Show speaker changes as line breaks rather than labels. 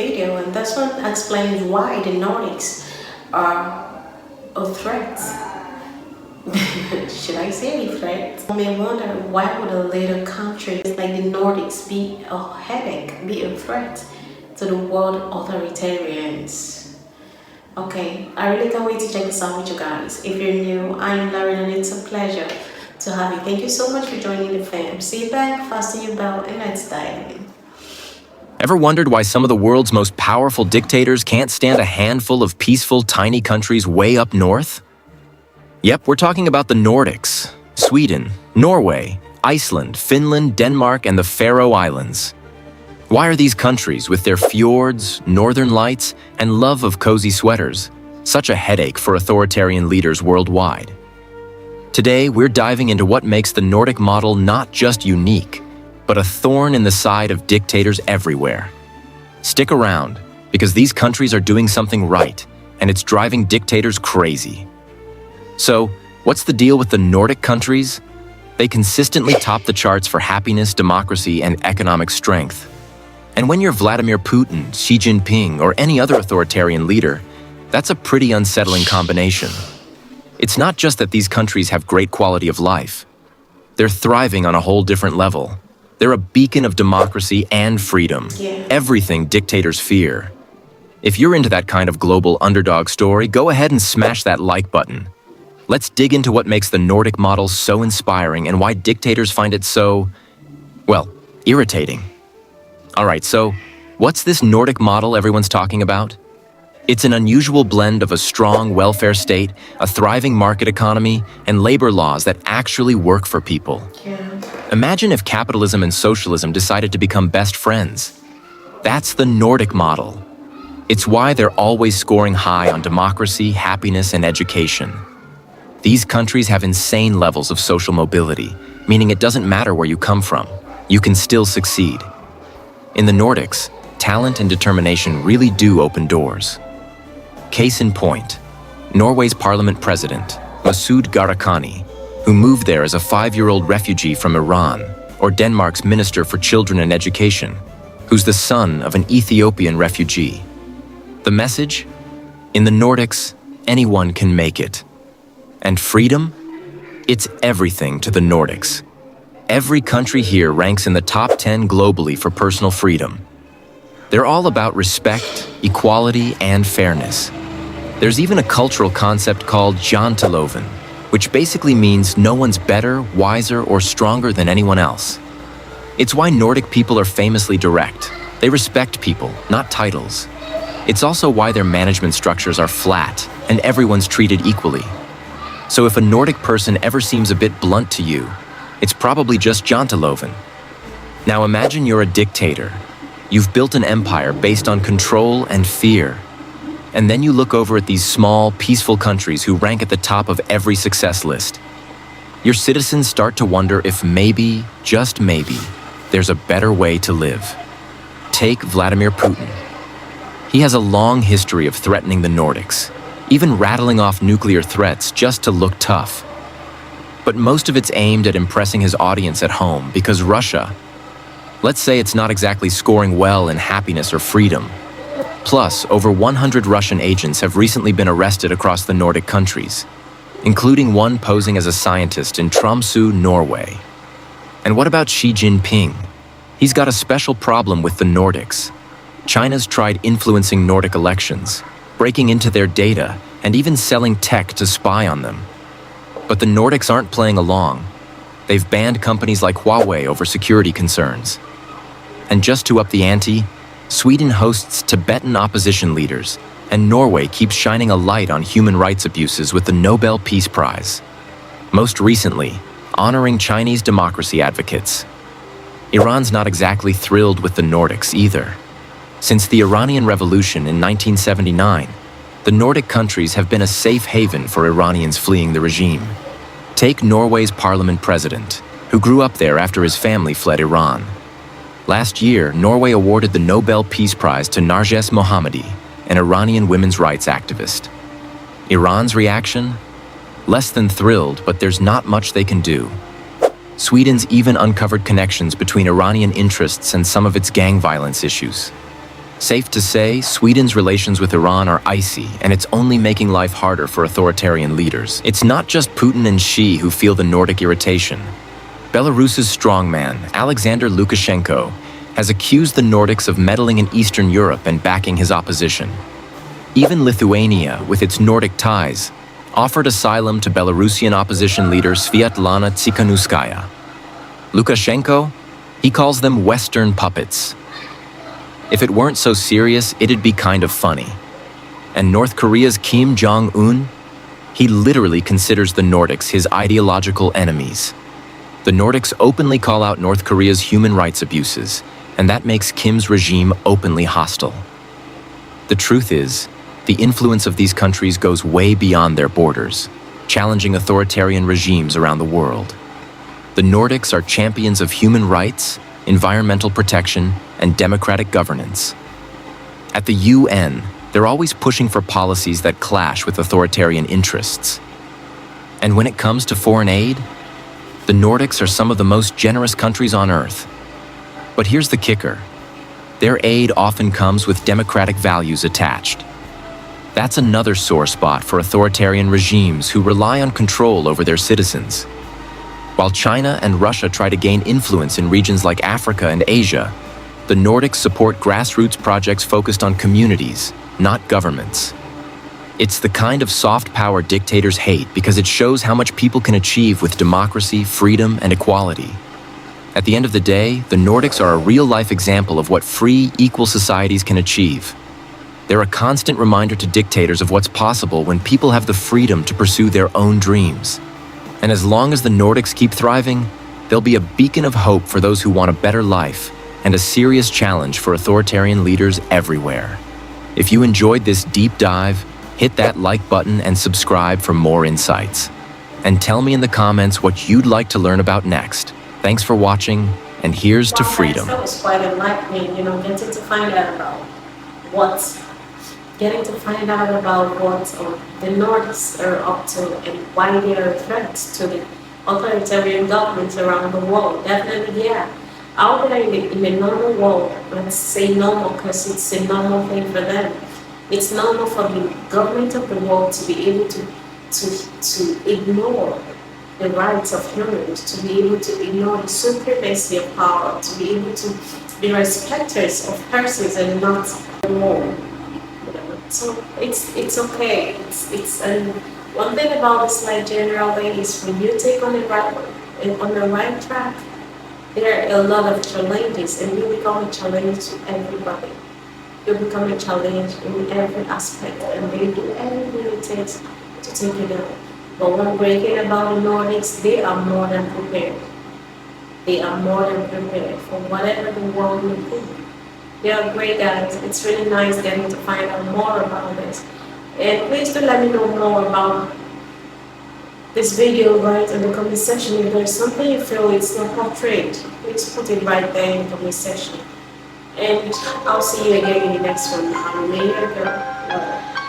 video, and this one explains why the Nordics are a threat. Should I say a threat? You may wonder, why would a little country like the Nordics be a headache, be a threat to the world authoritarians? Okay, I really can't wait to check this out with you guys. If you're new, I am Lauren and it's a pleasure to have you. Thank you so much for joining the fam. Sit back, fasten your belt, and let's dive in.
Ever wondered why some of the world's most powerful dictators can't stand a handful of peaceful, tiny countries way up north? Yep, we're talking about the Nordics. Sweden, Norway, Iceland, Finland, Denmark, and the Faroe Islands. Why are these countries, with their fjords, northern lights, and love of cozy sweaters, such a headache for authoritarian leaders worldwide? Today, we're diving into what makes the Nordic model not just unique, but a thorn in the side of dictators everywhere. Stick around, because these countries are doing something right, and it's driving dictators crazy. So, what's the deal with the Nordic countries? They consistently top the charts for happiness, democracy, and economic strength. And when you're Vladimir Putin, Xi Jinping, or any other authoritarian leader, that's a pretty unsettling combination. It's not just that these countries have great quality of life. They're thriving on a whole different level. They're a beacon of democracy and freedom. Everything dictators fear. If you're into that kind of global underdog story, go ahead and smash that like button. Let's dig into what makes the Nordic model so inspiring and why dictators find it so, well, irritating. All right, so what's this Nordic model everyone's talking about? It's an unusual blend of a strong welfare state, a thriving market economy, and labor laws that actually work for people. Imagine if capitalism and socialism decided to become best friends. That's the Nordic model. It's why they're always scoring high on democracy, happiness, and education. These countries have insane levels of social mobility, meaning it doesn't matter where you come from, you can still succeed. In the Nordics, talent and determination really do open doors. Case in point, Norway's parliament president, Masud Gharahkhani, who moved there as a 5-year-old refugee from Iran, or Denmark's Minister for Children and Education, who's the son of an Ethiopian refugee. The message? In the Nordics, anyone can make it. And freedom? It's everything to the Nordics. Every country here ranks in the top 10 globally for personal freedom. They're all about respect, equality, and fairness. There's even a cultural concept called janteloven, which basically means no one's better, wiser, or stronger than anyone else. It's why Nordic people are famously direct. They respect people, not titles. It's also why their management structures are flat and everyone's treated equally. So if a Nordic person ever seems a bit blunt to you, it's probably just janteloven. Now imagine you're a dictator. You've built an empire based on control and fear. And then you look over at these small, peaceful countries who rank at the top of every success list. Your citizens start to wonder if maybe, just maybe, there's a better way to live. Take Vladimir Putin. He has a long history of threatening the Nordics, even rattling off nuclear threats just to look tough. But most of it's aimed at impressing his audience at home because Russia, let's say it's not exactly scoring well in happiness or freedom. Plus, over 100 Russian agents have recently been arrested across the Nordic countries, including one posing as a scientist in Tromsø, Norway. And what about Xi Jinping? He's got a special problem with the Nordics. China's tried influencing Nordic elections, breaking into their data, and even selling tech to spy on them. But the Nordics aren't playing along. They've banned companies like Huawei over security concerns. And just to up the ante, Sweden hosts Tibetan opposition leaders, and Norway keeps shining a light on human rights abuses with the Nobel Peace Prize. Most recently, honoring Chinese democracy advocates. Iran's not exactly thrilled with the Nordics either. Since the Iranian Revolution in 1979, the Nordic countries have been a safe haven for Iranians fleeing the regime. Take Norway's parliament president, who grew up there after his family fled Iran. Last year, Norway awarded the Nobel Peace Prize to Narges Mohammadi, an Iranian women's rights activist. Iran's reaction? Less than thrilled, but there's not much they can do. Sweden's even uncovered connections between Iranian interests and some of its gang violence issues. Safe to say, Sweden's relations with Iran are icy, and it's only making life harder for authoritarian leaders. It's not just Putin and Xi who feel the Nordic irritation. Belarus's strongman, Alexander Lukashenko, has accused the Nordics of meddling in Eastern Europe and backing his opposition. Even Lithuania, with its Nordic ties, offered asylum to Belarusian opposition leader Sviatlana Tsikhanouskaya. Lukashenko, he calls them Western puppets. If it weren't so serious, it'd be kind of funny. And North Korea's Kim Jong-un, he literally considers the Nordics his ideological enemies. The Nordics openly call out North Korea's human rights abuses, and that makes Kim's regime openly hostile. The truth is, the influence of these countries goes way beyond their borders, challenging authoritarian regimes around the world. The Nordics are champions of human rights, environmental protection, and democratic governance. At the UN, they're always pushing for policies that clash with authoritarian interests. And when it comes to foreign aid, the Nordics are some of the most generous countries on Earth. But here's the kicker. Their aid often comes with democratic values attached. That's another sore spot for authoritarian regimes who rely on control over their citizens. While China and Russia try to gain influence in regions like Africa and Asia, the Nordics support grassroots projects focused on communities, not governments. It's the kind of soft power dictators hate because it shows how much people can achieve with democracy, freedom, and equality. At the end of the day, the Nordics are a real-life example of what free, equal societies can achieve. They're a constant reminder to dictators of what's possible when people have the freedom to pursue their own dreams. And as long as the Nordics keep thriving, they'll be a beacon of hope for those who want a better life and a serious challenge for authoritarian leaders everywhere. If you enjoyed this deep dive, hit that like button and subscribe for more insights. And tell me in the comments what you'd like to learn about next. Thanks for watching, and here's to freedom.
That was quite enlightening, getting to find out about what the Nordics are up to and why they are a threat to the authoritarian governments around the world. Definitely, yeah. Out there in the normal world, let's say normal because it's a normal thing for them. It's normal for the government of the world to be able to ignore the rights of humans, to be able to ignore the supremacy of power, to be able to be respecters of persons and not more. So it's okay. One thing about this life generally is when you take on the right track, there are a lot of challenges, and you become a challenge to everybody. You become a challenge in every aspect, and they do everything it takes to take it down. But one great thing about the Nordics, they are more than prepared. They are more than prepared for whatever the world will bring. They are great guys. It's really nice getting to find out more about this. And please do let me know more about this video right in the comment section. If there's something you feel it's not portrayed, please put it right there in the comment section. And I'll see you again in the next one. I'm Mayor Girl.